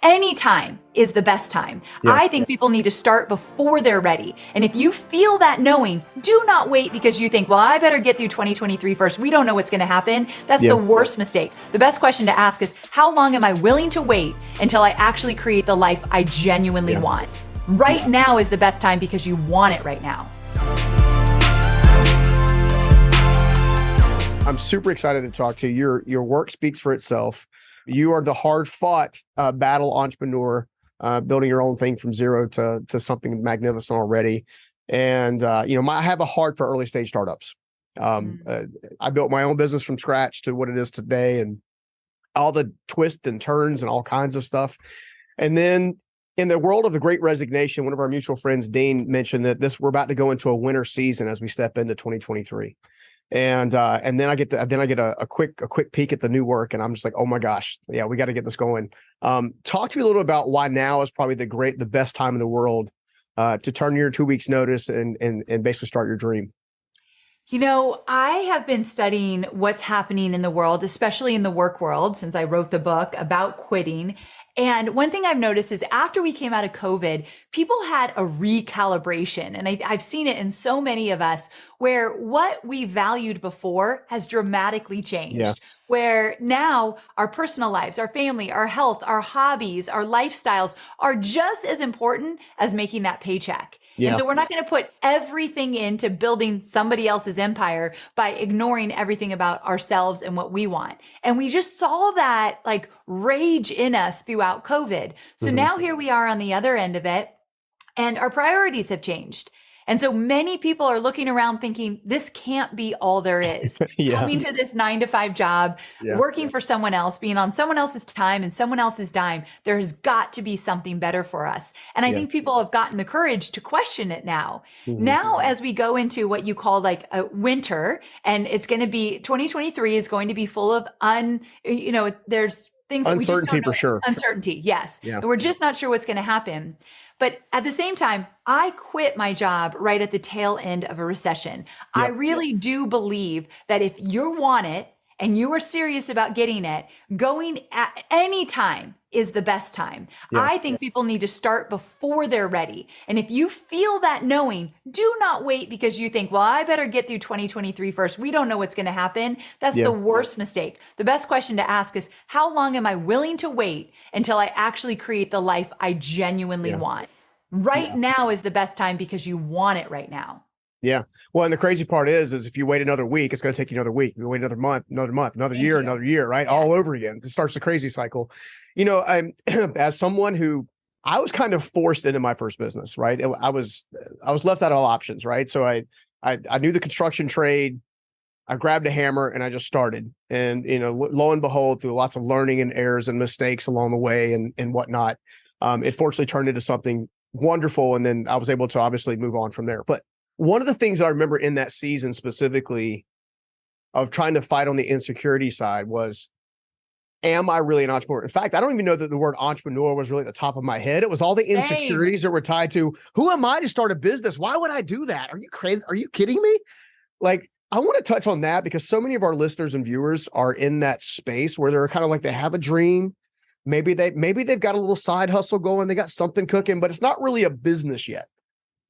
Anytime is the best time. Yeah. I think people need to start before they're ready. And if you feel that knowing, do not wait because you think, well, I better get through 2023 first. We don't know what's going to happen. That's the worst mistake. The best question to ask is, how long am I willing to wait until I actually create the life I genuinely want? Right now is the best time because you want it right now. I'm super excited to talk to you. Your work speaks for itself. You are the hard-fought battle entrepreneur, building your own thing from zero to something magnificent already. And I have a heart for early stage startups. I built my own business from scratch to what it is today, and all the twists and turns and all kinds of stuff. And then in the world of the Great Resignation, one of our mutual friends, Dean, mentioned that we're about to go into a winter season as we step into 2023. And then I get a quick peek at the new work, and I'm just like, oh my gosh, yeah, we got to get this going. Talk to me a little about why now is probably the best time in the world to turn your 2 weeks notice and basically start your dream. I have been studying what's happening in the world, especially in the work world, since I wrote the book about quitting. And one thing I've noticed is after we came out of COVID, people had a recalibration. And I've seen it in so many of us where what we valued before has dramatically changed. Where now our personal lives, our family, our health, our hobbies, our lifestyles are just as important as making that paycheck. And so we're not going to put everything into building somebody else's empire by ignoring everything about ourselves and what we want. And we just saw that like rage in us throughout COVID. So now here we are on the other end of it, and our priorities have changed. And so many people are looking around thinking, this can't be all there is. Coming to this 9-to-5 job, working for someone else, being on someone else's time and someone else's dime, there has got to be something better for us. And I think people have gotten the courage to question it now. Now, as we go into what you call like a winter, and it's going to be, 2023 is going to be full of there's things that we just don't know. For sure. Uncertainty, yes. And we're just not sure what's going to happen. But at the same time, I quit my job right at the tail end of a recession. I really do believe that if you want it and you are serious about getting it, going at any time is the best time. I think people need to start before they're ready. And if you feel that knowing, do not wait because you think, well, I better get through 2023 first. We don't know what's going to happen. That's the worst mistake. The best question to ask is, how long am I willing to wait until I actually create the life I genuinely want? Right now is the best time because you want it right now. Yeah. Well, and the crazy part is if you wait another week, it's going to take you another week. You wait another month, another year, right? All over again. It starts the crazy cycle. I'm as someone who I was kind of forced into my first business, right? I was left out of all options, right? So I knew the construction trade. I grabbed a hammer and I just started. And, lo and behold, through lots of learning and errors and mistakes along the way and whatnot, it fortunately turned into something wonderful. And then I was able to obviously move on from there. But one of the things that I remember in that season specifically of trying to fight on the insecurity side was, am I really an entrepreneur? In fact, I don't even know that the word entrepreneur was really at the top of my head. It was all the insecurities that were tied to, who am I to start a business? Why would I do that? Are you crazy? Are you kidding me? Like, I want to touch on that because so many of our listeners and viewers are in that space where they're kind of like, they have a dream. Maybe they've got a little side hustle going. They got something cooking, but it's not really a business yet.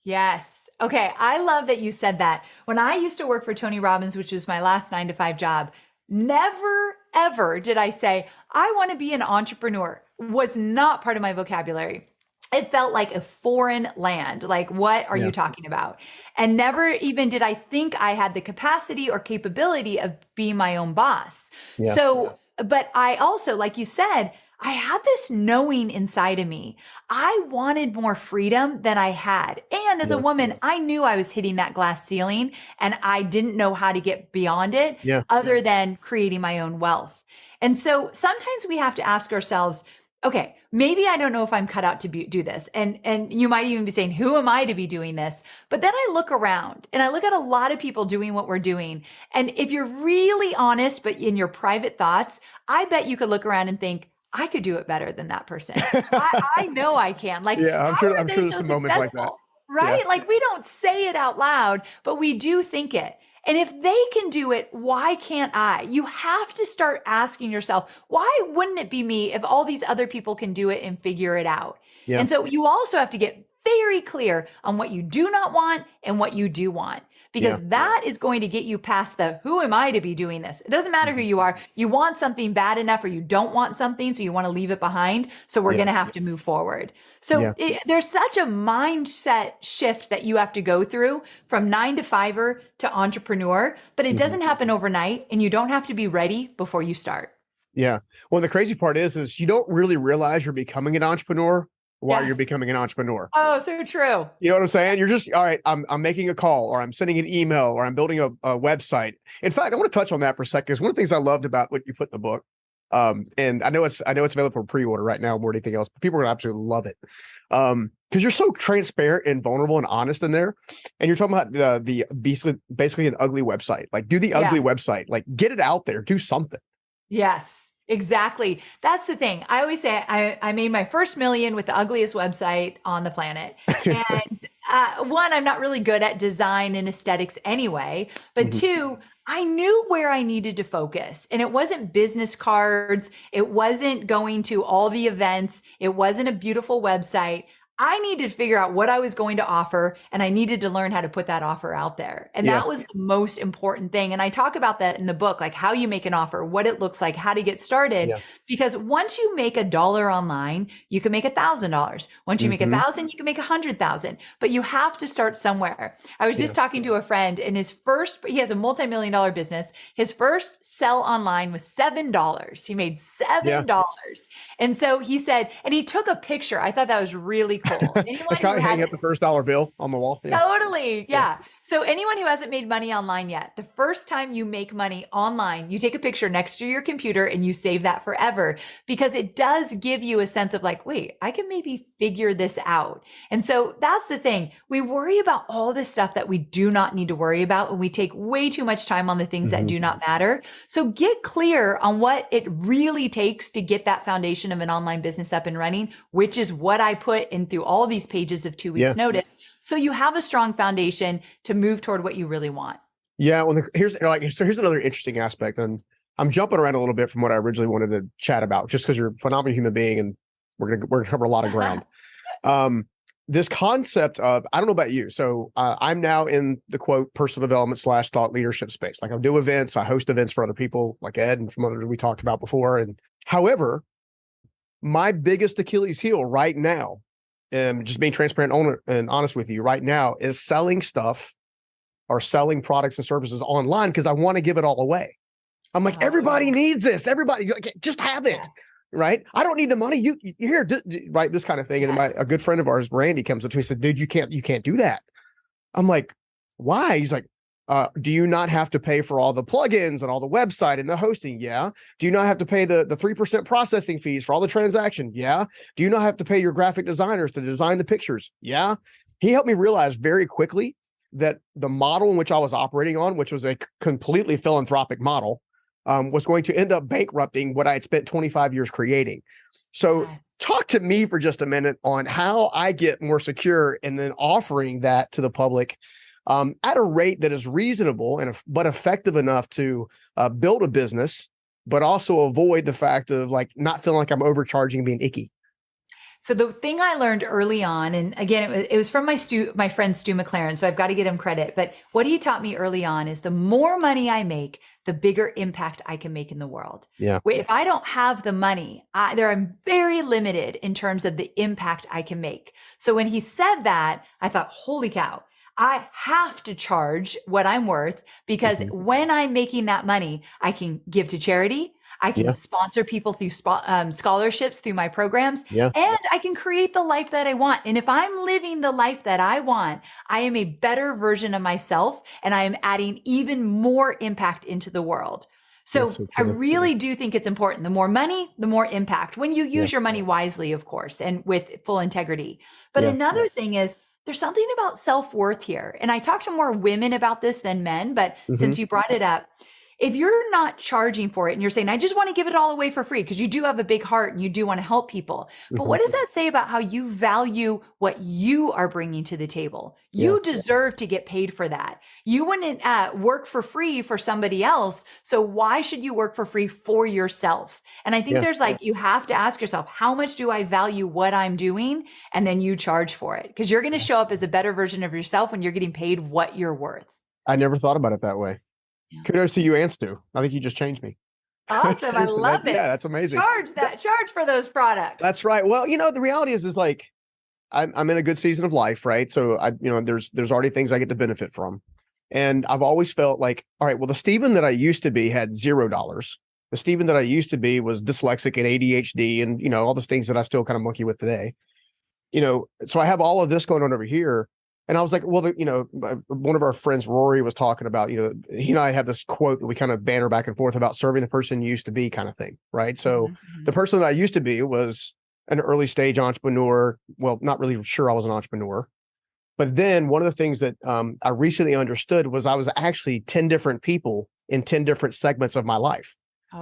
Yes. Okay. I love that you said that. When I used to work for Tony Robbins, which was my last 9-to-5 job, never, ever did I say, I want to be an entrepreneur. Was not part of my vocabulary. It felt like a foreign land. Like, what are you talking about? And never even did I think I had the capacity or capability of being my own boss. But I also, like you said, I had this knowing inside of me. I wanted more freedom than I had. And as a woman, I knew I was hitting that glass ceiling and I didn't know how to get beyond it other than creating my own wealth. And so sometimes we have to ask ourselves, okay, maybe I don't know if I'm cut out to do this. And you might even be saying, who am I to be doing this? But then I look around and I look at a lot of people doing what we're doing. And if you're really honest, but in your private thoughts, I bet you could look around and think, I could do it better than that person. I know I can. Like, I'm sure there's some moments like that. Right? Like, we don't say it out loud, but we do think it. And if they can do it, why can't I? You have to start asking yourself, why wouldn't it be me if all these other people can do it and figure it out? Yeah. And so you also have to get very clear on what you do not want and what you do want, because that is going to get you past the, who am I to be doing this? It doesn't matter who you are. You want something bad enough, or you don't want something, so you want to leave it behind. So we're going to have to move forward. So there's such a mindset shift that you have to go through from 9-to-5er to entrepreneur, but it doesn't happen overnight, and you don't have to be ready before you start. Yeah. Well, the crazy part is you don't really realize you're becoming an entrepreneur while you're becoming an entrepreneur. Oh, so true. You know what I'm saying? You're just, all right, I'm making a call, or I'm sending an email, or I'm building a website. In fact, I want to touch on that for a second, because one of the things I loved about what you put in the book, and I know it's available for pre-order right now more than anything else, but people are going to absolutely love it. Because you're so transparent and vulnerable and honest in there. And you're talking about the basically an ugly website. Like, do the ugly website, like, get it out there, do something. Yes. Exactly. That's the thing. I always say I made my first million with the ugliest website on the planet. And one, I'm not really good at design and aesthetics anyway. But two, I knew where I needed to focus. And it wasn't business cards. It wasn't going to all the events. It wasn't a beautiful website. I needed to figure out what I was going to offer, and I needed to learn how to put that offer out there. And that was the most important thing. And I talk about that in the book, like how you make an offer, what it looks like, how to get started. Because once you make $1 online, you can make $1,000. Once you make 1,000, you can make 100,000, but you have to start somewhere. I was just talking to a friend, and he has a multi-million-dollar business. His first sell online was $7. He made $7. And so he said, and he took a picture. I thought that was really cool. It's kind of hanging up the first dollar bill on the wall. Totally. Yeah. So anyone who hasn't made money online yet, the first time you make money online, you take a picture next to your computer and you save that forever, because it does give you a sense of like, wait, I can maybe figure this out. And so that's the thing. We worry about all this stuff that we do not need to worry about, and we take way too much time on the things that do not matter. So get clear on what it really takes to get that foundation of an online business up and running, which is what I put in through all these pages of 2 weeks notice. So you have a strong foundation to move toward what you really want. Yeah. Well, here's another interesting aspect. And I'm jumping around a little bit from what I originally wanted to chat about, just because you're a phenomenal human being, and we're gonna cover a lot of ground. This concept of, I don't know about you. So I'm now in the quote personal development / thought leadership space. Like, I do events, I host events for other people like Ed and from others we talked about before. And however, my biggest Achilles heel right now, and just being transparent and honest with you right now, is selling stuff or selling products and services online, because I want to give it all away. I'm like, everybody needs this. Everybody, just have it. Right. I don't need the money. You here, right? This kind of thing. And a good friend of ours, Randy, comes up to me and said, dude, you can't do that. I'm like, why? He's like, do you not have to pay for all the plugins and all the website and the hosting? Yeah. Do you not have to pay the 3% processing fees for all the transaction? Yeah. Do you not have to pay your graphic designers to design the pictures? Yeah. He helped me realize very quickly that the model in which I was operating on, which was a completely philanthropic model, was going to end up bankrupting what I had spent 25 years creating. So talk to me for just a minute on how I get more secure and then offering that to the public at a rate that is reasonable but effective enough to build a business, but also avoid the fact of like not feeling like I'm overcharging and being icky. So the thing I learned early on, and again, it was from my friend Stu McLaren, so I've got to give him credit, but what he taught me early on is the more money I make, the bigger impact I can make in the world. Yeah. If I don't have the money, I'm very limited in terms of the impact I can make. So when he said that, I thought, holy cow, I have to charge what I'm worth, because when I'm making that money, I can give to charity. I can sponsor people through scholarships through my programs, and I can create the life that I want. And if I'm living the life that I want, I am a better version of myself, and I am adding even more impact into the world. So I really do think it's important. The more money, the more impact, when you use your money wisely, of course, and with full integrity. But another thing is, there's something about self-worth here. And I talk to more women about this than men, but since you brought it up, if you're not charging for it and you're saying, I just want to give it all away for free, because you do have a big heart and you do want to help people. But what does that say about how you value what you are bringing to the table? You deserve to get paid for that. You wouldn't work for free for somebody else. So why should you work for free for yourself? And I think there's you have to ask yourself, how much do I value what I'm doing? And then you charge for it, because you're going to show up as a better version of yourself when you're getting paid what you're worth. I never thought about it that way. Kudos to you and Stu. I think you just changed me. Awesome. I love it. Yeah, that's amazing. Charge for those products. That's right. Well, the reality is I'm in a good season of life, right? So there's already things I get to benefit from. And I've always felt like, all right, well, the Stephen that I used to be had $0. The Stephen that I used to be was dyslexic and ADHD and, all those things that I still kind of monkey with today. So I have all of this going on over here. And I was like, well, one of our friends, Rory, was talking about, he and I have this quote that we kind of banter back and forth about serving the person you used to be kind of thing. Right. So the person that I used to be was an early stage entrepreneur. Well, not really sure I was an entrepreneur. But then one of the things that I recently understood was I was actually 10 different people in 10 different segments of my life.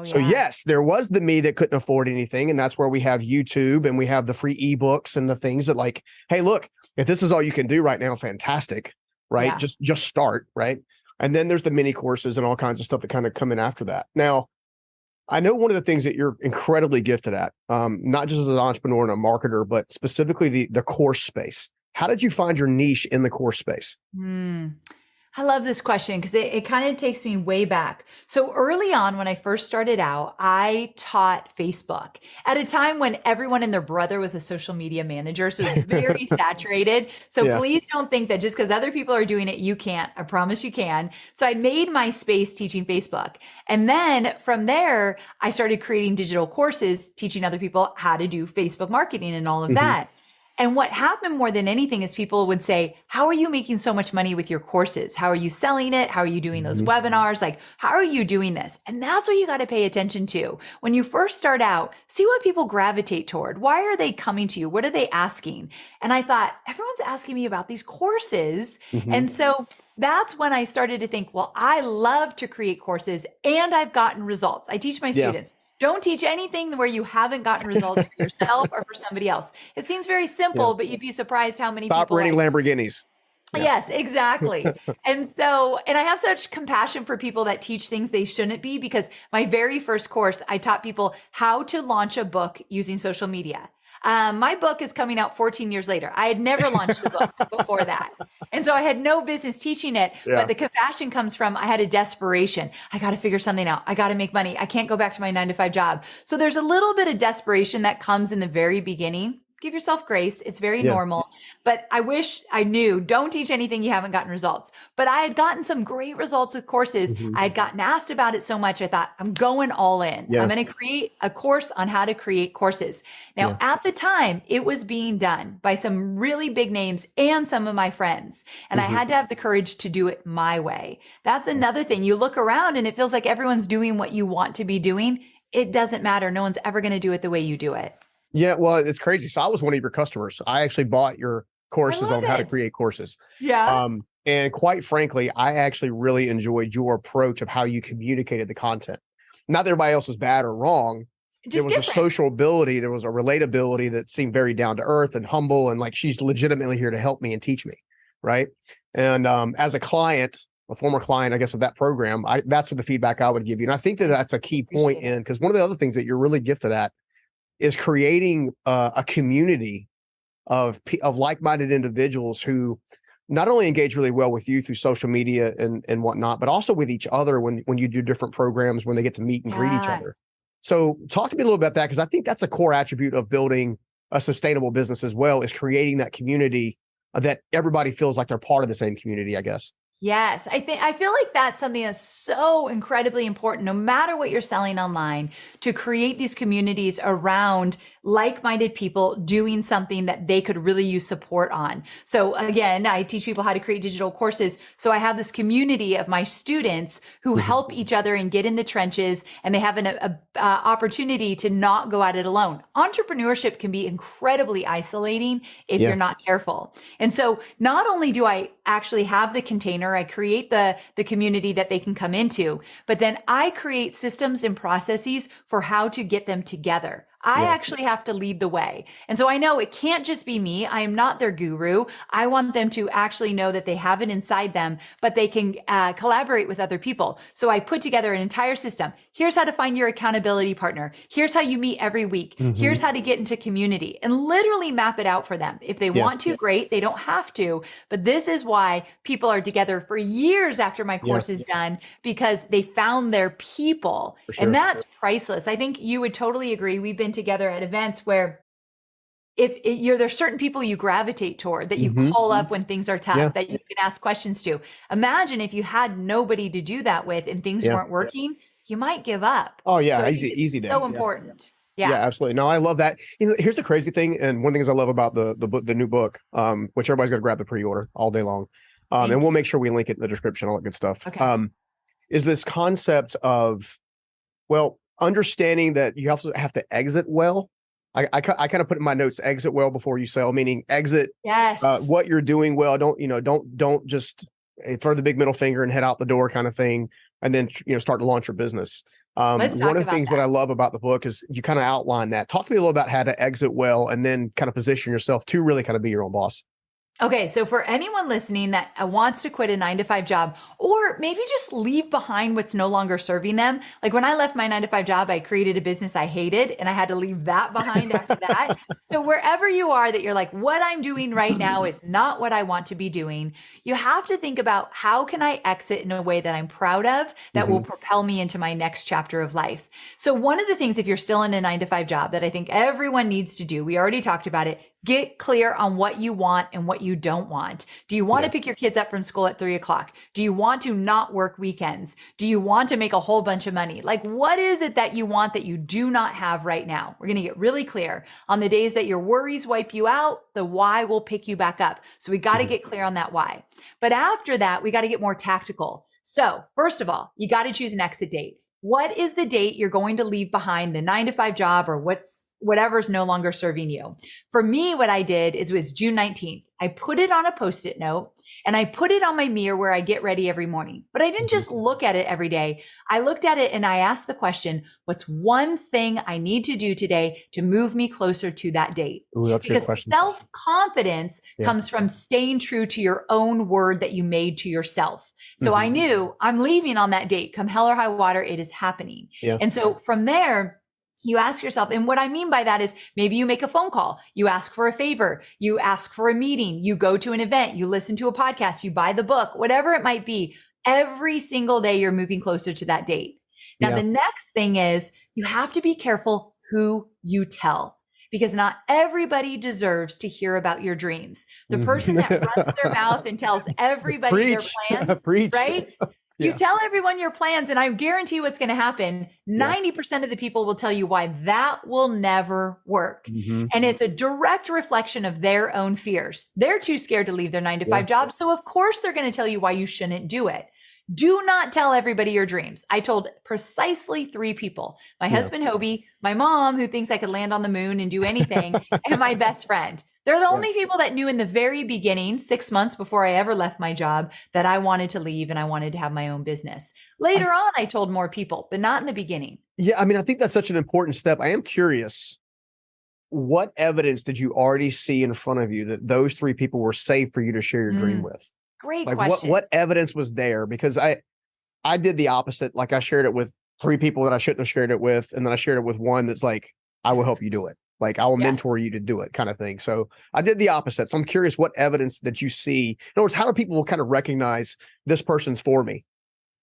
So yes, there was the me that couldn't afford anything. And that's where we have YouTube and we have the free ebooks and the things that hey, look, if this is all you can do right now, fantastic, right? Yeah. Just start, right? And then there's the mini courses and all kinds of stuff that kind of come in after that. Now, I know one of the things that you're incredibly gifted at, not just as an entrepreneur and a marketer, but specifically the course space. How did you find your niche in the course space? I love this question because it kind of takes me way back. So early on, when I first started out, I taught Facebook at a time when everyone and their brother was a social media manager. So it's very saturated. So please don't think that just because other people are doing it, you can't. I promise you can. So I made my space teaching Facebook. And then from there, I started creating digital courses, teaching other people how to do Facebook marketing and all of that. And what happened more than anything is people would say, how are you making so much money with your courses? How are you selling it? How are you doing those webinars? How are you doing this? And that's what you got to pay attention to. When you first start out, see what people gravitate toward. Why are they coming to you? What are they asking? And I thought, everyone's asking me about these courses. And so that's when I started to think, well, I love to create courses and I've gotten results. I teach my students. Don't teach anything where you haven't gotten results for yourself or for somebody else. It seems very simple, but you'd be surprised how many people operating Lamborghinis. Yes, exactly. And I have such compassion for people that teach things they shouldn't be, because my very first course, I taught people how to launch a book using social media. My book is coming out 14 years later. I had never launched a book before that. And so I had no business teaching it, but the compassion comes from, I had a desperation. I got to figure something out. I got to make money. I can't go back to my 9-to-5 job. So there's a little bit of desperation that comes in the very beginning. Give yourself grace. It's very normal, but I wish I knew, don't teach anything you haven't gotten results. But I had gotten some great results with courses. I had gotten asked about it so much. I thought, I'm going all in. I'm going to create a course on how to create courses. Now, at the time, it was being done by some really big names and some of my friends. And I had to have the courage to do it my way. That's another thing. You look around and it feels like everyone's doing what you want to be doing. It doesn't matter. No one's ever going to do it the way you do it. Yeah, well, it's crazy. So I was one of your customers. I actually bought your courses on how to create courses. And quite frankly, I actually really enjoyed your approach of how you communicated the content. Not that everybody else was bad or wrong. There was a social ability. There was a relatability that seemed very down to earth and humble. And she's legitimately here to help me and teach me. Right. And as a client, a former client, I guess, of that program, that's what the feedback I would give you. And I think that that's a key point because one of the other things that you're really gifted at is creating a community of like-minded individuals who not only engage really well with you through social media and whatnot, but also with each other when you do different programs, when they get to meet and greet each other. So talk to me a little about that, because I think that's a core attribute of building a sustainable business as well, is creating that community that everybody feels like they're part of the same community, I guess. Yes, I feel like that's something that's so incredibly important, no matter what you're selling online, to create these communities around like-minded people doing something that they could really use support on. So again, I teach people how to create digital courses. So I have this community of my students who help each other and get in the trenches, and they have an opportunity to not go at it alone. Entrepreneurship can be incredibly isolating if you're not careful. And so not only do I actually have the container. I create the community that they can come into, but then I create systems and processes for how to get them together. I actually have to lead the way. And so I know it can't just be me. I am not their guru. I want them to actually know that they have it inside them, but they can collaborate with other people. So I put together an entire system. Here's how to find your accountability partner. Here's how you meet every week. Here's how to get into community, and literally map it out for them. If they want to, great. They don't have to. But this is why people are together for years after my course is done, because they found their people. And that's priceless. I think you would totally agree. We've been together at events where there's certain people you gravitate toward, that you call up when things are tough, that you can ask questions to. Imagine if you had nobody to do that with and things weren't working, you might give up. Oh yeah. So easy days. So important. Yeah, absolutely. No, I love that. Here's the crazy thing. And one of the things I love about the book, the new book, which everybody's got to grab the pre-order all day long. And we'll make sure we link it in the description, all that good stuff. Okay. Is this concept of, well, understanding that you also have to exit well. I kind of put in my notes, exit well before you sell, meaning exit what you're doing well. Don't just throw the big middle finger and head out the door kind of thing, and then start to launch your business. One of the things that I love about the book is you kind of outline that. Talk to me a little about how to exit well, and then kind of position yourself to really kind of be your own boss. Okay, so for anyone listening that wants to quit a 9-to-5 job, or maybe just leave behind what's no longer serving them. Like when I left my 9-to-5 job, I created a business I hated, and I had to leave that behind after that. So wherever you are that you're like, what I'm doing right now is not what I want to be doing, you have to think about, how can I exit in a way that I'm proud of, that will propel me into my next chapter of life? So one of the things, if you're still in a 9-to-5 job, that I think everyone needs to do, we already talked about it, get clear on what you want and what you don't want. Do you want to pick your kids up from school at 3:00? Do you want to not work weekends? Do you want to make a whole bunch of money? Like, what is it that you want that you do not have right now? We're going to get really clear. On the days that your worries wipe you out, the why will pick you back up. So we got to get clear on that why. But after that, we got to get more tactical. So first of all, you got to choose an exit date. What is the date you're going to leave behind the 9-to-5 job, or whatever's no longer serving you? For me, what I did was June 19th. I put it on a Post-it note, and I put it on my mirror where I get ready every morning. But I didn't just look at it every day. I looked at it and I asked the question, what's one thing I need to do today to move me closer to that date? Ooh, that's a good question. Self-confidence comes from staying true to your own word that you made to yourself. So I knew I'm leaving on that date. Come hell or high water, it is happening. And so from there, you ask yourself, and what I mean by that is maybe you make a phone call, you ask for a favor, you ask for a meeting, you go to an event, you listen to a podcast, you buy the book, whatever it might be. Every single day you're moving closer to that date. Now, the next thing is you have to be careful who you tell, because not everybody deserves to hear about your dreams. The person that runs their mouth and tells everybody their plans, right? You tell everyone your plans, and I guarantee what's going to happen. 90% of the people will tell you why that will never work. And it's a direct reflection of their own fears. They're too scared to leave their 9-to-5 job. So of course they're going to tell you why you shouldn't do it. Do not tell everybody your dreams. I told precisely 3 people: my husband, Hobie, my mom, who thinks I could land on the moon and do anything, and my best friend. They're the only people that knew in the very beginning, 6 months before I ever left my job, that I wanted to leave and I wanted to have my own business. Later on, I told more people, but not in the beginning. Yeah. I mean, I think that's such an important step. I am curious, what evidence did you already see in front of you that those 3 people were safe for you to share your dream with? Great question. What evidence was there? Because I did the opposite. Like, I shared it with 3 people that I shouldn't have shared it with. And then I shared it with one that's like, I will help you do it. Like, I will mentor you to do it, kind of thing. So I did the opposite. So I'm curious what evidence that you see. In other words, how do people kind of recognize this person's for me?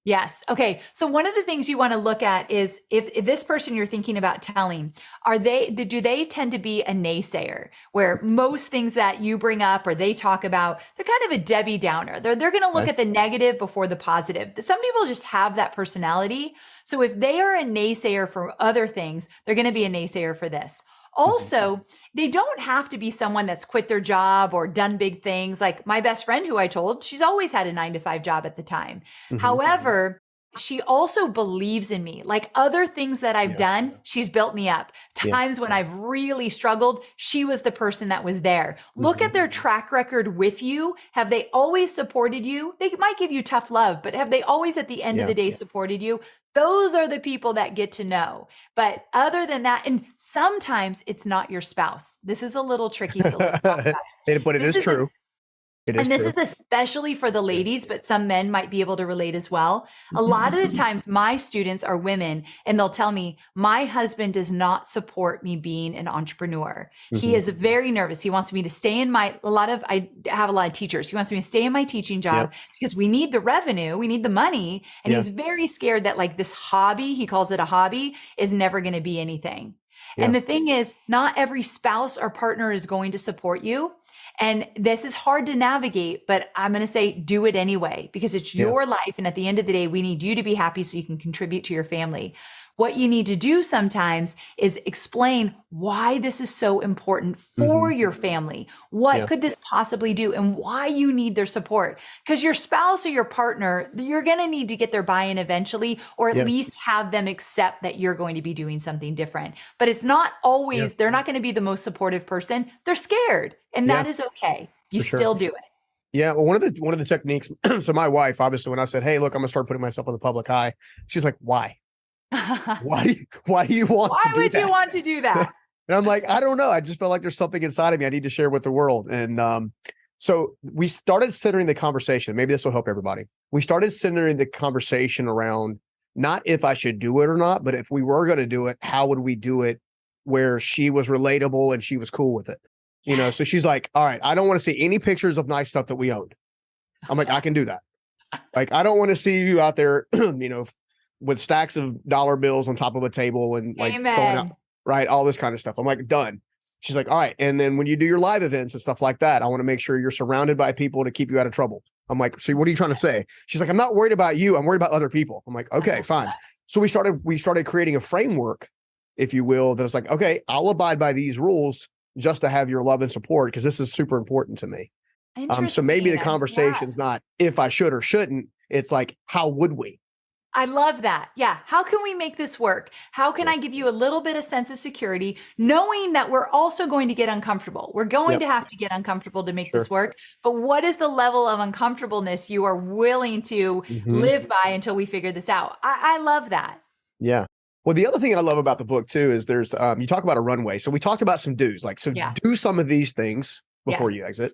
Yes. Okay. So one of the things you want to look at is if this person you're thinking about telling, do they tend to be a naysayer, where most things that you bring up or they talk about, they're kind of a Debbie Downer. They're going to look at the negative before the positive. Some people just have that personality. So if they are a naysayer for other things, they're going to be a naysayer for this. Also, they don't have to be someone that's quit their job or done big things. Like my best friend who I told, she's always had a 9-to-5 job at the time. However, she also believes in me. Like other things that I've done, she's built me up. Times when I've really struggled, she was the person that was there. Look at their track record with you. Have they always supported you? They might give you tough love, but have they always at the end of the day supported you? Those are the people that get to know. But other than that, and sometimes it's not your spouse. This is a little tricky. So let's talk about it. But it is true. And this is especially for the ladies, but some men might be able to relate as well. A lot of the times my students are women and they'll tell me, my husband does not support me being an entrepreneur. He is very nervous. He wants me to stay in I have a lot of teachers. He wants me to stay in my teaching job because we need the revenue, we need the money. And he's very scared that like this hobby, he calls it a hobby, is never going to be anything. And the thing is, not every spouse or partner is going to support you. And this is hard to navigate, but I'm going to say do it anyway, because it's your life. And at the end of the day, we need you to be happy so you can contribute to your family. What you need to do sometimes is explain why this is so important for your family. What could this possibly do and why you need their support? Because your spouse or your partner, you're going to need to get their buy-in eventually, or at least have them accept that you're going to be doing something different. But it's not always, they're not going to be the most supportive person. They're scared, and that is okay. You still do it. Yeah. Well, one of the techniques, so my wife, obviously, when I said, hey, look, I'm gonna start putting myself in the public eye, she's like, why? Why do you want to do that? Why would you want to do that? And I'm like, I don't know. I just feel like there's something inside of me I need to share with the world. And so we started centering the conversation. Maybe this will help everybody. We started centering the conversation around not if I should do it or not, but if we were going to do it, how would we do it where she was relatable and she was cool with it? You know, so she's like, all right, I don't want to see any pictures of nice stuff that we owned. I'm like, I can do that. Like, I don't want to see you out there, you know, with stacks of dollar bills on top of a table and like going out, right? All this kind of stuff. I'm like, done. She's like, all right. And then when you do your live events and stuff like that, I want to make sure you're surrounded by people to keep you out of trouble. I'm like, so what are you trying to say? She's like, I'm not worried about you. I'm worried about other people. I'm like, okay, fine. So we started creating a framework, if you will, that it's like, okay, I'll abide by these rules just to have your love and support, because this is super important to me. So maybe the conversation's not if I should or shouldn't. It's like, how would we? I love that. Yeah. How can we make this work? How can I give you a little bit of sense of security, knowing that we're also going to get uncomfortable? We're going to have to get uncomfortable to make this work. But what is the level of uncomfortableness you are willing to live by until we figure this out? I love that. Yeah. Well, the other thing I love about the book too is there's you talk about a runway. So we talked about some do's, like, so do some of these things before you exit.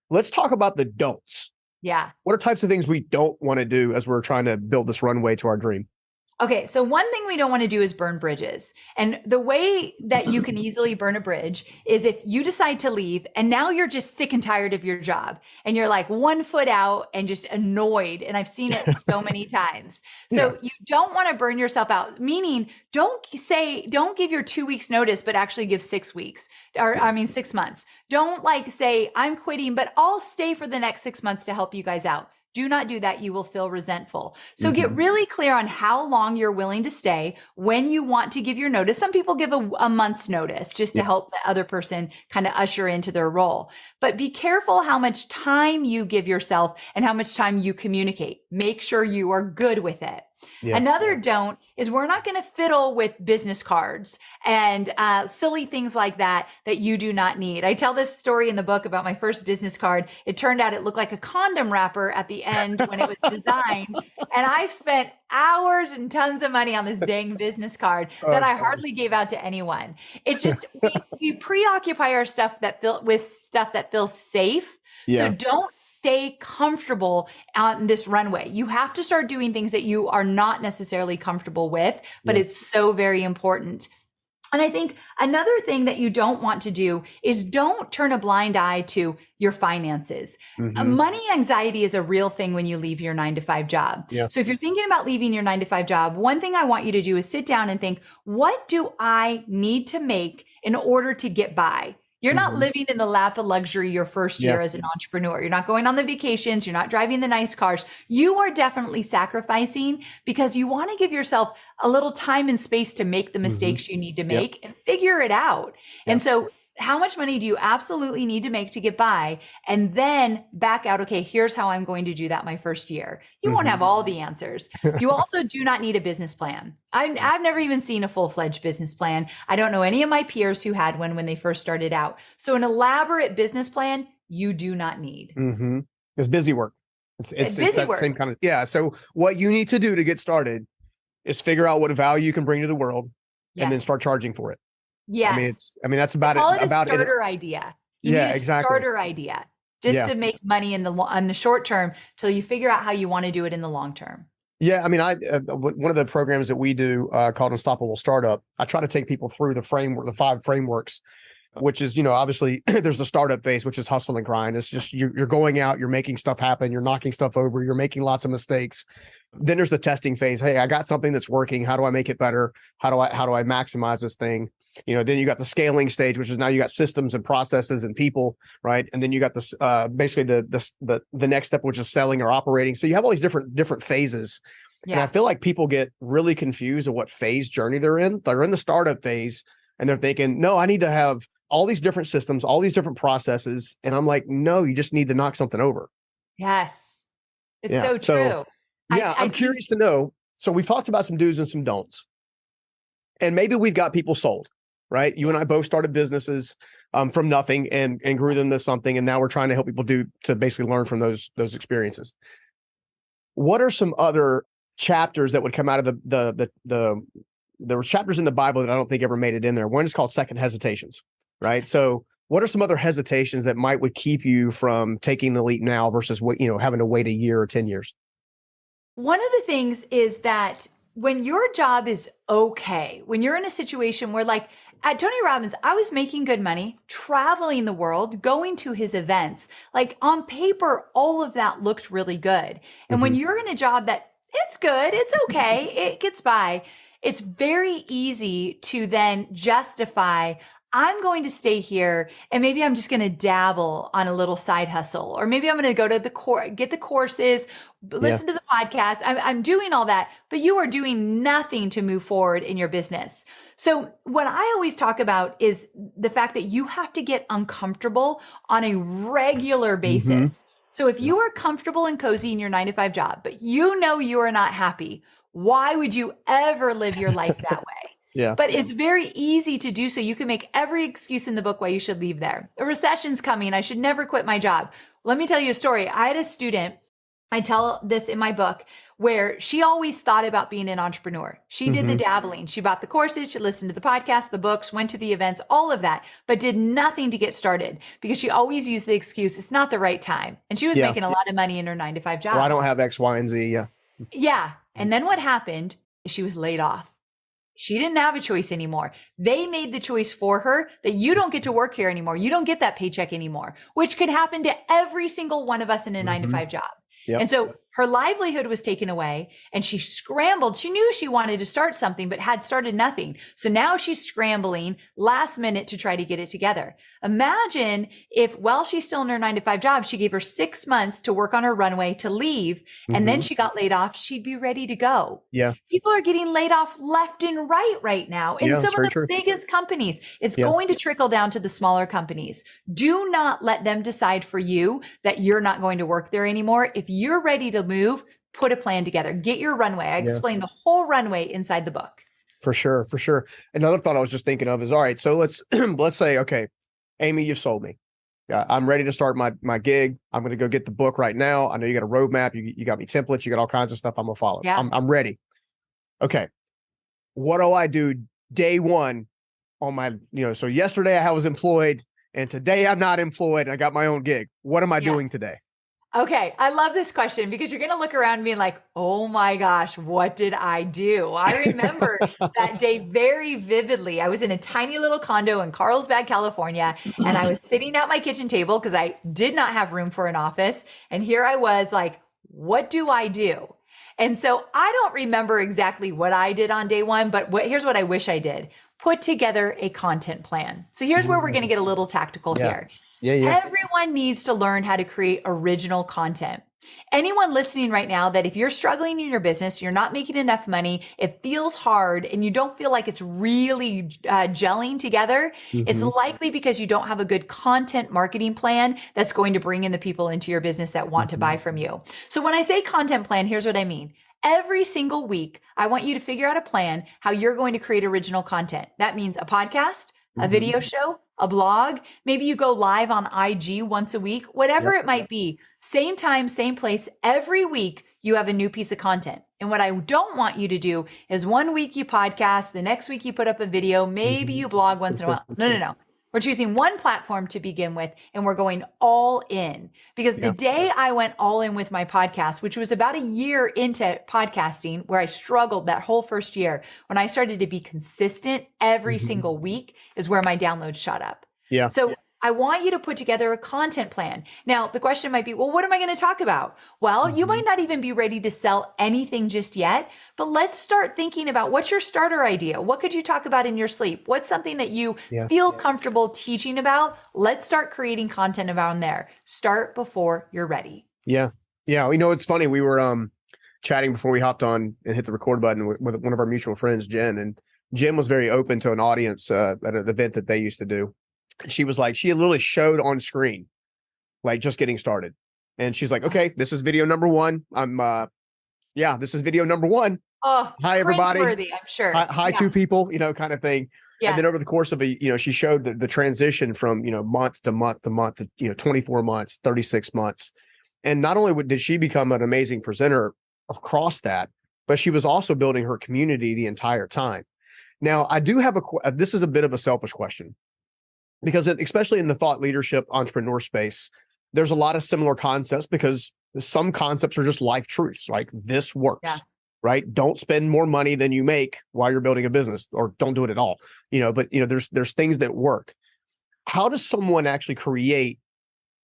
Let's talk about the don'ts. Yeah. What are types of things we don't want to do as we're trying to build this runway to our dream? Okay. So one thing we don't want to do is burn bridges. And the way that you can easily burn a bridge is if you decide to leave and now you're just sick and tired of your job and you're like 1 foot out and just annoyed. And I've seen it so many times. So you don't want to burn yourself out, meaning don't give your 2 weeks notice, but actually give 6 weeks or 6 months. Don't like say I'm quitting, but I'll stay for the next 6 months to help you guys out. Do not do that. You will feel resentful. So get really clear on how long you're willing to stay, when you want to give your notice. Some people give a month's notice just to help the other person kind of usher into their role. But be careful how much time you give yourself and how much time you communicate. Make sure you are good with it. Another don't is we're not going to fiddle with business cards and silly things like that you do not need. I tell this story in the book about my first business card. It turned out it looked like a condom wrapper at the end when it was designed. And I spent hours and tons of money on this dang business card that I hardly gave out to anyone. It's just, we preoccupy our stuff with stuff that feels safe. So don't stay comfortable on this runway. You have to start doing things that you are not necessarily comfortable with, but it's so very important. And I think another thing that you don't want to do is don't turn a blind eye to your finances. Money anxiety is a real thing when you leave your 9-to-5 job. So if you're thinking about leaving your 9-to-5 job, one thing I want you to do is sit down and think, what do I need to make in order to get by? You're not living in the lap of luxury your first year as an entrepreneur. You're not going on the vacations. You're not driving the nice cars. You are definitely sacrificing because you want to give yourself a little time and space to make the mistakes you need to make and figure it out. And so How much money do you absolutely need to make to get by? And then back out, okay, here's how I'm going to do that my first year. You won't have all the answers. You also do not need a business plan. I've never even seen a full-fledged business plan. I don't know any of my peers who had one when they first started out. So an elaborate business plan, you do not need. It's busy work. It's that work. same kind of, yeah. So what you need to do to get started is figure out what value you can bring to the world and then start charging for it. Yes. I mean, that's about Call it. it About a starter idea. You need a starter idea just to make money in the short term till you figure out how you want to do it in the long term. Yeah. I mean, one of the programs that we do called Unstoppable Startup, I try to take people through the 5 frameworks, which is, obviously there's the startup phase, which is hustle and grind. It's just, you're going out, you're making stuff happen, you're knocking stuff over, you're making lots of mistakes. Then there's the testing phase. Hey, I got something that's working. How do I make it better? How do I maximize this thing? Then you got the scaling stage, which is now you got systems and processes and people, right? And then you got this, basically the next step, which is selling or operating. So you have all these different phases. Yeah. And I feel like people get really confused of what phase journey they're in. They're in the startup phase and they're thinking, no, I need to have all these different systems, all these different processes. And I'm like, no, you just need to knock something over. Yes. It's so true. I'm curious to know. So we've talked about some do's and some don'ts, and maybe we've got people sold, right? You and I both started businesses from nothing and grew them to something. And now we're trying to help people to basically learn from those experiences. What are some other chapters that would come out of there were chapters in the Bible that I don't think ever made it in there. One is called second hesitations, right? So what are some other hesitations that would keep you from taking the leap now versus having to wait a year or 10 years? One of the things is that when your job is okay, when you're in a situation where, like at Tony Robbins, I was making good money, traveling the world, going to his events, like on paper, all of that looked really good. And when you're in a job that it's good, it's okay, it gets by, it's very easy to then justify, I'm going to stay here and maybe I'm just going to dabble on a little side hustle, or maybe I'm going to go to get the courses, listen to the podcast. I'm doing all that, but you are doing nothing to move forward in your business. So what I always talk about is the fact that you have to get uncomfortable on a regular basis. So if you are comfortable and cozy in your 9-to-5 job, but you are not happy, why would you ever live your life that way? Yeah. But it's very easy to do so. You can make every excuse in the book why you should leave there. A recession's coming. I should never quit my job. Let me tell you a story. I had a student, I tell this in my book, where she always thought about being an entrepreneur. She did the dabbling. She bought the courses, she listened to the podcast, the books, went to the events, all of that, but did nothing to get started because she always used the excuse, it's not the right time. And she was making a lot of money in her 9-to-5 job. Well, I don't have X, Y, and Z. Yeah. Yeah. And then what happened is she was laid off. She didn't have a choice anymore. They made the choice for her that you don't get to work here anymore. You don't get that paycheck anymore, which could happen to every single one of us in a 9-to-5 job. Yep. And so her livelihood was taken away and she scrambled. She knew she wanted to start something, but had started nothing. So now she's scrambling last minute to try to get it together. Imagine if while she's still in her 9-to-5 job, she gave her 6 months to work on her runway to leave. And then she got laid off. She'd be ready to go. Yeah. People are getting laid off left and right now in some of the biggest companies. It's going to trickle down to the smaller companies. Do not let them decide for you that you're not going to work there anymore. If you're ready to move, put a plan together, get your runway. I explain the whole runway inside the book. For sure. For sure. Another thought I was just thinking of is, all right, so let's say, okay, Amy, you've sold me. I'm ready to start my gig. I'm going to go get the book right now. I know you got a roadmap. You got me templates. You got all kinds of stuff I'm going to follow. Yeah. I'm ready. Okay. What do I do day one on my, so yesterday I was employed and today I'm not employed and I got my own gig. What am I doing today? Okay. I love this question because you're going to look around and be like, oh my gosh, what did I do? I remember that day very vividly. I was in a tiny little condo in Carlsbad, California, and I was sitting at my kitchen table because I did not have room for an office. And here I was like, what do I do? And so I don't remember exactly what I did on day one, but here's what I wish I did. Put together a content plan. So here's where we're going to get a little tactical here. Yeah. Everyone needs to learn how to create original content. Anyone listening right now that if you're struggling in your business, you're not making enough money, it feels hard, and you don't feel like it's really gelling together, it's likely because you don't have a good content marketing plan that's going to bring in the people into your business that want to buy from you. So when I say content plan, here's what I mean. Every single week, I want you to figure out a plan how you're going to create original content. That means a podcast, a video show, a blog. Maybe you go live on IG once a week, whatever it might be. Same time, same place. Every week you have a new piece of content. And what I don't want you to do is one week you podcast, the next week you put up a video, maybe you blog once in a while. No. We're choosing one platform to begin with, and we're going all in. Because the day I went all in with my podcast, which was about a year into podcasting, where I struggled that whole first year, when I started to be consistent every single week is where my downloads shot up. Yeah. So I want you to put together a content plan. Now, the question might be, well, what am I going to talk about? Well, you might not even be ready to sell anything just yet, but let's start thinking about what's your starter idea? What could you talk about in your sleep? What's something that you feel comfortable teaching about? Let's start creating content around there. Start before you're ready. Yeah. Yeah. You know, it's funny. We were chatting before we hopped on and hit the record button with one of our mutual friends, Jen, and Jen was very open to an audience at an event that they used to do. She was like, she literally showed on screen, like just getting started. And she's like, okay, this is video number one. This is video number one. Oh, hi, everybody. I'm sure. Hi, two people, kind of thing. Yes. And then over the course of she showed the transition from, month to month to month to, 24 months, 36 months. And not only did she become an amazing presenter across that, but she was also building her community the entire time. Now, I do have this is a bit of a selfish question. Because especially in the thought leadership entrepreneur space, there's a lot of similar concepts because some concepts are just life truths. Like this works, right? Don't spend more money than you make while you're building a business, or don't do it at all. But there's things that work. How does someone actually create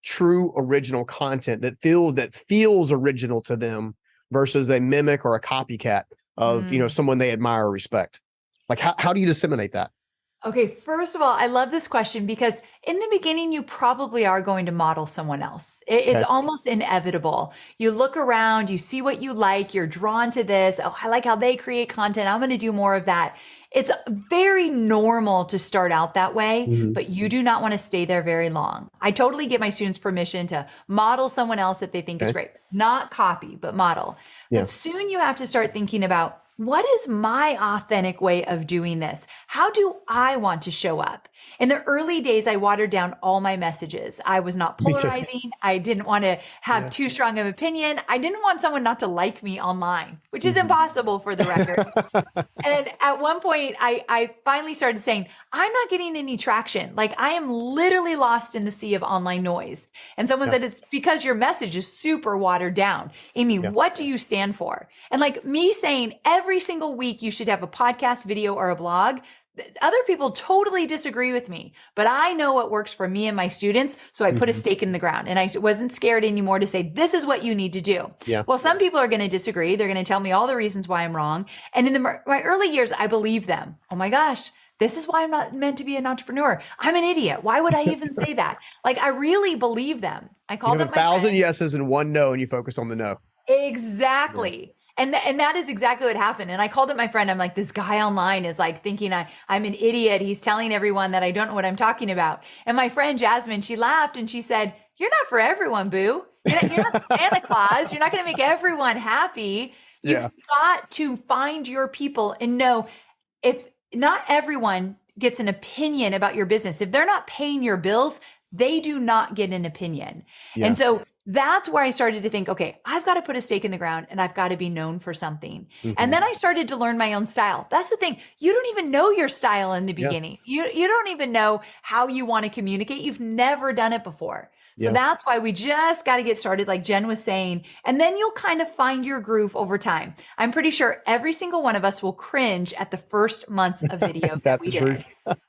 true original content that feels original to them versus a mimic or a copycat of someone they admire or respect? Like how do you disseminate that? Okay, first of all, I love this question because in the beginning, you probably are going to model someone else. It's almost inevitable. You look around, you see what you like, you're drawn to this. Oh, I like how they create content. I'm going to do more of that. It's very normal to start out that way, but you do not want to stay there very long. I totally give my students permission to model someone else that they think is great. Not copy, but model. Yeah. But soon you have to start thinking about, what is my authentic way of doing this? How do I want to show up? In the early days, I watered down all my messages. I was not polarizing. I didn't want to have too strong of an opinion. I didn't want someone not to like me online, which is impossible for the record. And at one point, I finally started saying, I'm not getting any traction. Like I am literally lost in the sea of online noise. And someone said, it's because your message is super watered down. Amy, what do you stand for? And like me saying every single week you should have a podcast, video, or a blog. Other people totally disagree with me, but I know what works for me and my students. So I put a stake in the ground and I wasn't scared anymore to say, this is what you need to do. Yeah. Well, some people are going to disagree. They're going to tell me all the reasons why I'm wrong. And in my early years, I believed them. Oh my gosh, this is why I'm not meant to be an entrepreneur. I'm an idiot. Why would I even say that? Like I really believe them. I called them 1,000 yeses and one no, and you focus on the no. Exactly. Yeah. And that is exactly what happened. And I called up my friend. I'm like, this guy online is like thinking I'm an idiot. He's telling everyone that I don't know what I'm talking about. And my friend Jasmine, she laughed and she said, you're not for everyone, boo. You're not Santa Claus. You're not going to make everyone happy. You've got to find your people and know if not everyone gets an opinion about your business. If they're not paying your bills, they do not get an opinion. Yeah. And so that's where I started to think, okay, I've got to put a stake in the ground and I've got to be known for something. And then I started to learn my own style. That's the thing. You don't even know your style in the beginning. You don't even know how you want to communicate. You've never done it before. So that's why we just got to get started, like Jen was saying, and then you'll kind of find your groove over time. I'm pretty sure every single one of us will cringe at the first months of video that we did.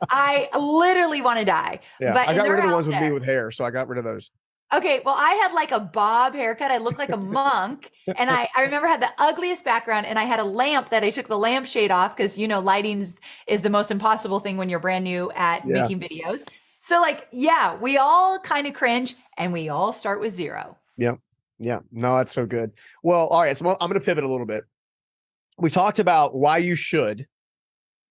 I literally want to die. Yeah. But I got rid of the ones with me with hair, so I got rid of those. Okay, well, I had like a bob haircut. I looked like a monk. And I remember I had the ugliest background and I had a lamp that I took the lampshade off because, lighting is the most impossible thing when you're brand new at making videos. So like, we all kind of cringe and we all start with zero. Yep. Yeah. No, that's so good. Well, all right. So I'm going to pivot a little bit. We talked about why you should,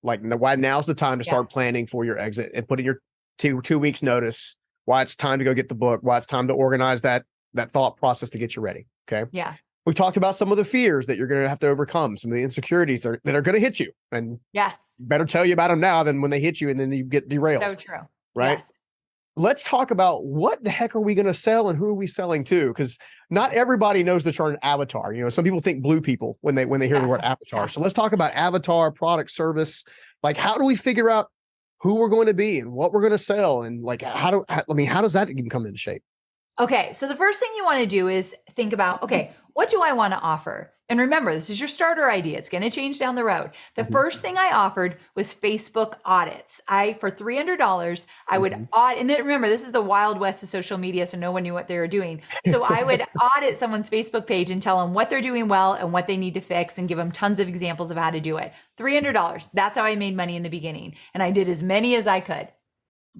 like, why now's the time to Yeah. start planning for your exit and putting your two weeks notice, why it's time to go get the book, why it's time to organize that thought process to get you ready. Okay. Yeah. We've talked about some of the fears that you're going to have to overcome, some of the insecurities that are going to hit you, and Yes. better tell you about them now than when they hit you and then you get derailed. So true. Right. Yes. Let's talk about what the heck are we going to sell and who are we selling to? Because not everybody knows the term avatar. You know, some people think blue people when they hear the word avatar. So let's talk about avatar, product, service. Like, how do we figure out who we're going to be and what we're going to sell? And like, how does that even come into shape? Okay. So the first thing you want to do is think about, okay, what do I want to offer? And remember, this is your starter idea. It's going to change down the road. The first thing I offered was Facebook audits. For $300, I would audit. And then remember, this is the wild west of social media, so no one knew what they were doing. So I would audit someone's Facebook page and tell them what they're doing well and what they need to fix and give them tons of examples of how to do it. $300. That's how I made money in the beginning. And I did as many as I could.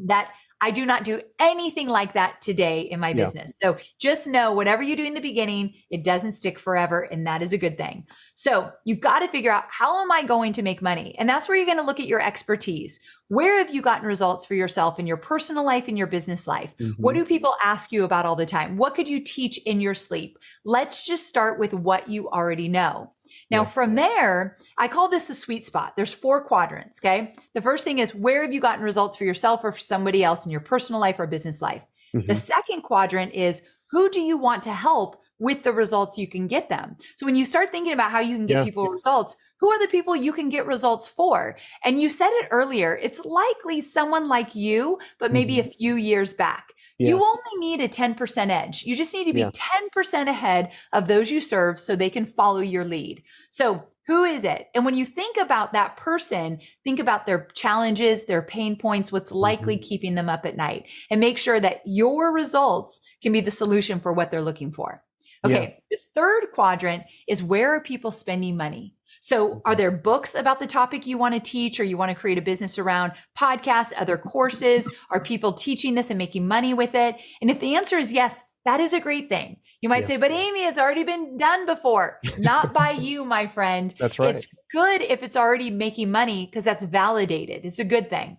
That I do not do anything like that today in my business. So just know whatever you do in the beginning, it doesn't stick forever. And that is a good thing. So you've got to figure out, how am I going to make money? And that's where you're going to look at your expertise. Where have you gotten results for yourself in your personal life, in your business life? What do people ask you about all the time? What could you teach in your sleep? Let's just start with what you already know. Now, from there, I call this a sweet spot. There's 4 quadrants. Okay. The first thing is, where have you gotten results for yourself or for somebody else in your personal life or business life? The second quadrant is, who do you want to help with the results you can get them? So when you start thinking about how you can get people results, who are the people you can get results for? And you said it earlier, it's likely someone like you, but maybe a few years back. You only need a 10% edge. You just need to be 10% ahead of those you serve so they can follow your lead. So who is it? And when you think about that person, think about their challenges, their pain points, what's likely keeping them up at night, and make sure that your results can be the solution for what they're looking for. Okay. The third quadrant is, where are people spending money? So are there books about the topic you want to teach or you want to create a business around, podcasts, other courses? Are people teaching this and making money with it? And if the answer is yes, that is a great thing. You might say, but Amy, it's already been done before. Not by you, my friend. That's right. It's good if it's already making money because that's validated. It's a good thing.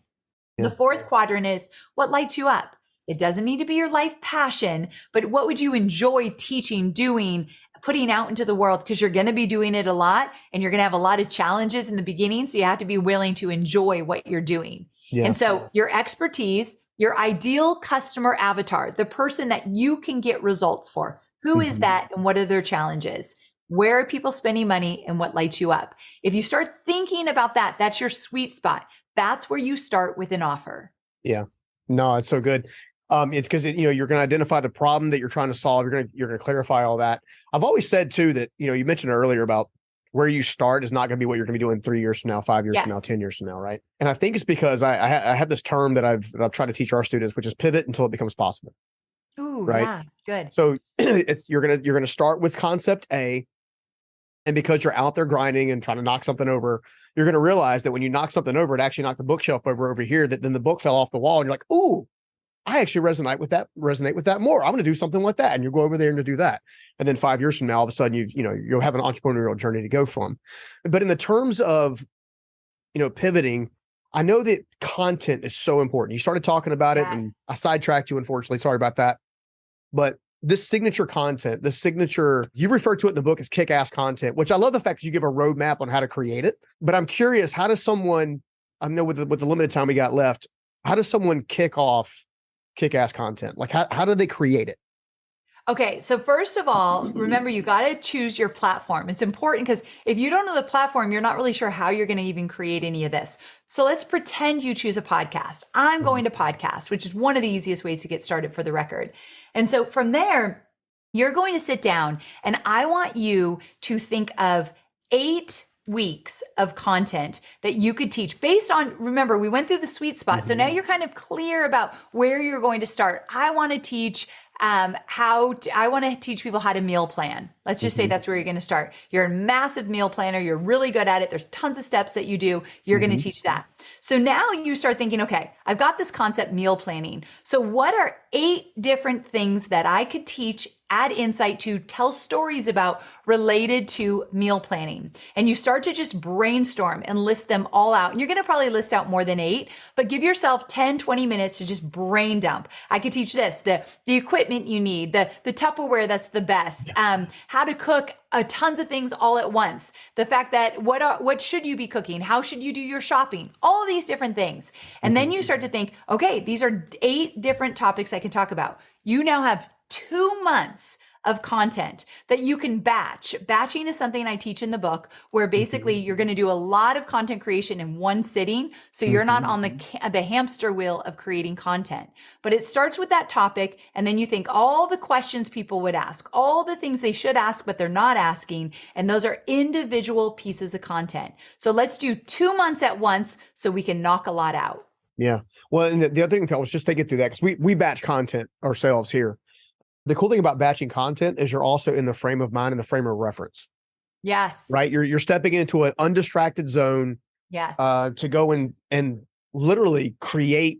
The fourth quadrant is, what lights you up? It doesn't need to be your life passion, but what would you enjoy teaching, doing, putting out into the world? Because you're going to be doing it a lot and you're going to have a lot of challenges in the beginning. So you have to be willing to enjoy what you're doing. And so your expertise, your ideal customer avatar, the person that you can get results for, who is that and what are their challenges? Where are people spending money and what lights you up? If you start thinking about that, that's your sweet spot. That's where you start with an offer. Yeah. No, it's so good. It's because you're going to identify the problem that you're trying to solve. You're going to clarify all that. I've always said too that you mentioned earlier about where you start is not going to be what you're going to be doing 3 years from now, 5 years from now, 10 years from now, right? And I think it's because I have this term that I've tried to teach our students, which is pivot until it becomes possible. Ooh, right? yeah, it's good. So you're gonna start with concept A, and because you're out there grinding and trying to knock something over, you're going to realize that when you knock something over, it actually knocked the bookshelf over here. That then the book fell off the wall, and you're like, ooh, I actually resonate with that more. I'm going to do something like that. And you go over there and you do that. And then 5 years from now, all of a sudden you'll have an entrepreneurial journey to go from. But in the terms of, pivoting, I know that content is so important. You started talking about it and I sidetracked you, unfortunately. Sorry about that. But this signature content, you refer to it in the book as kick-ass content, which I love the fact that you give a roadmap on how to create it. But I'm curious, how does someone, I know with the limited time we got left, how does someone kick off kick-ass content? Like how do they create it? Okay. So first of all, remember, you got to choose your platform. It's important because if you don't know the platform, you're not really sure how you're going to even create any of this. So let's pretend you choose a podcast. I'm going to podcast, which is one of the easiest ways to get started, for the record. And so from there, you're going to sit down and I want you to think of 8 weeks of content that you could teach based on, remember, we went through the sweet spot. So now you're kind of clear about where you're going to start. I want to teach people how to meal plan. Let's just say that's where you're going to start. You're a massive meal planner. You're really good at it. There's tons of steps that you do. You're going to teach that. So now you start thinking, okay, I've got this concept, meal planning. So what are 8 different things that I could teach add insight to, tell stories about related to meal planning. And you start to just brainstorm and list them all out. And you're going to probably list out more than 8, but give yourself 10, 20 minutes to just brain dump. I could teach this, the equipment you need, the Tupperware that's the best, how to cook tons of things all at once. The fact that what should you be cooking? How should you do your shopping? All of these different things. And then you start to think, okay, these are 8 different topics I can talk about. You now have 2 months of content that you can batch. Batching is something I teach in the book, where basically you're going to do a lot of content creation in one sitting. So you're not on the hamster wheel of creating content, but it starts with that topic. And then you think all the questions people would ask, all the things they should ask, but they're not asking. And those are individual pieces of content. So let's do 2 months at once so we can knock a lot out. Yeah. Well, and the other thing, let's just take it through that, because we batch content ourselves here. The cool thing about batching content is you're also in the frame of mind and the frame of reference. Yes. Right. You're stepping into an undistracted zone. Yes. To go and literally create,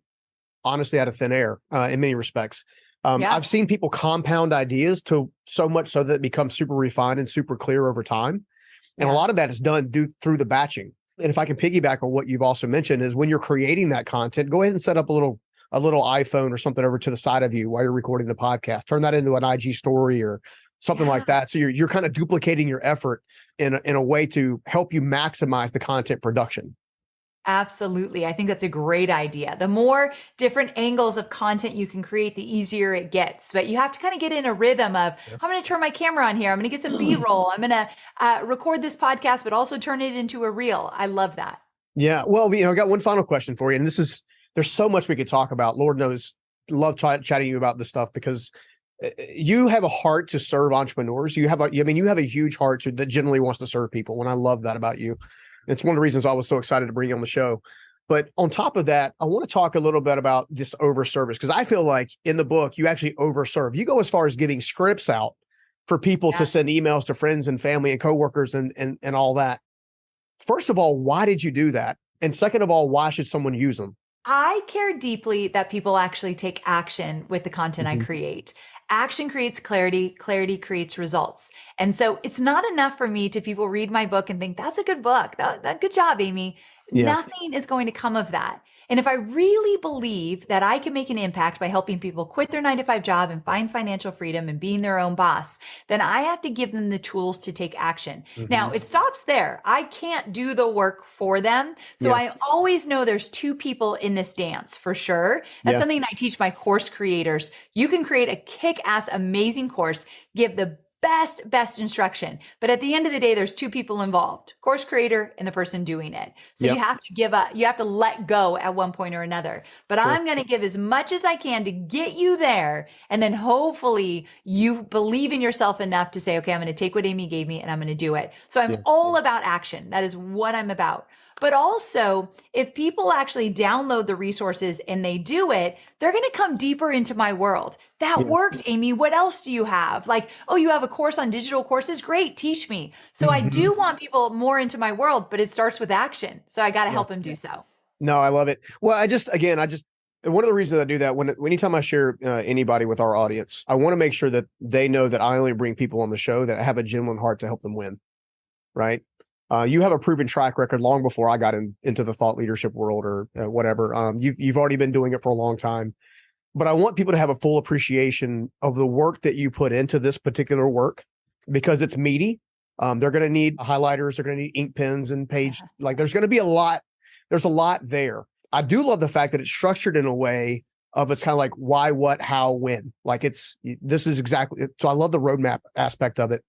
honestly, out of thin air, in many respects. I've seen people compound ideas to so much so that it becomes super refined and super clear over time. And a lot of that is done through the batching. And if I can piggyback on what you've also mentioned, is when you're creating that content, go ahead and set up a little iPhone or something over to the side of you while you're recording the podcast. Turn that into an IG story or something like that. So you're kind of duplicating your effort in a way to help you maximize the content production. Absolutely. I think that's a great idea. The more different angles of content you can create, the easier it gets. But you have to kind of get in a rhythm of, I'm going to turn my camera on here. I'm going to get some B-roll. I'm going to record this podcast, but also turn it into a reel. I love that. Yeah. Well, I got one final question for you. And there's so much we could talk about. Lord knows, love chatting to you about this stuff, because you have a heart to serve entrepreneurs. You have a huge heart that genuinely wants to serve people. And I love that about you. It's one of the reasons I was so excited to bring you on the show. But on top of that, I want to talk a little bit about this overservice, because I feel like in the book, you actually overserve. You go as far as giving scripts out for people to send emails to friends and family and coworkers and all that. First of all, why did you do that? And second of all, why should someone use them? I care deeply that people actually take action with the content I create. Action creates clarity. Clarity creates results. And so it's not enough for me to people read my book and think, that's a good book. Good job, Amy. Yeah. Nothing is going to come of that. And if I really believe that I can make an impact by helping people quit their 9-to-5 job and find financial freedom and being their own boss, then I have to give them the tools to take action. Now, it stops there. I can't do the work for them. So I always know there's 2 people in this dance for sure. That's something I teach my course creators. You can create a kick-ass, amazing course, give the best instruction. But at the end of the day, there's 2 people involved, course creator and the person doing it. So you have to give up, you have to let go at one point or another. But I'm going to give as much as I can to get you there. And then hopefully you believe in yourself enough to say, okay, I'm going to take what Amy gave me and I'm going to do it. So I'm all about action. That is what I'm about. But also, if people actually download the resources and they do it, they're going to come deeper into my world. That worked, Amy. What else do you have? Like, oh, you have a course on digital courses? Great. Teach me. So I do want people more into my world, but it starts with action. So I got to help them do so. No, I love it. Well, one of the reasons I do that, anytime I share anybody with our audience, I want to make sure that they know that I only bring people on the show that have a genuine heart to help them win. Right. You have a proven track record long before I got into the thought leadership world or whatever. You've already been doing it for a long time, but I want people to have a full appreciation of the work that you put into this particular work, because it's meaty. They're going to need highlighters. They're going to need ink pens and page. Like there's going to be a lot. There's a lot there. I do love the fact that it's structured in a way of it's kind of like why, what, how, when. Like this is exactly. So I love the roadmap aspect of it.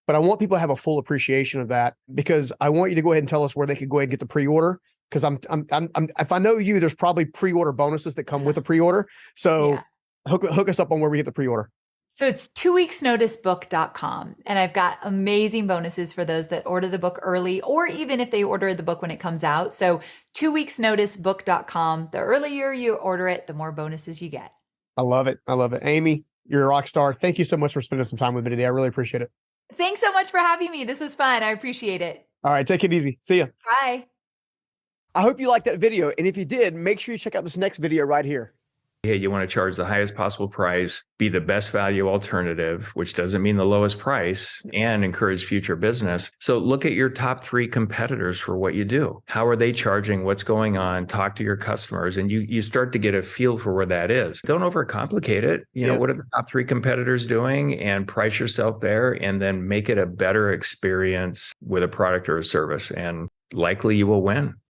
But I want people to have a full appreciation of that, because I want you to go ahead and tell us where they could go ahead and get the pre-order. Because if I know you, there's probably pre-order bonuses that come with the pre-order. So hook us up on where we get the pre-order. So it's 2weeksnoticebook.com. And I've got amazing bonuses for those that order the book early, or even if they order the book when it comes out. So 2weeksnoticebook.com. The earlier you order it, the more bonuses you get. I love it. I love it. Amy, you're a rock star. Thank you so much for spending some time with me today. I really appreciate it. Thanks so much for having me. This was fun. I appreciate it. All right. Take it easy. See ya. Bye. I hope you liked that video. And if you did, make sure you check out this next video right here. Hey, you want to charge the highest possible price, be the best value alternative, which doesn't mean the lowest price, and encourage future business. So look at your top 3 competitors for what you do. How are they charging? What's going on? Talk to your customers, and you start to get a feel for where that is. Don't overcomplicate it. What are the top 3 competitors doing, and price yourself there, and then make it a better experience with a product or a service, and likely you will win.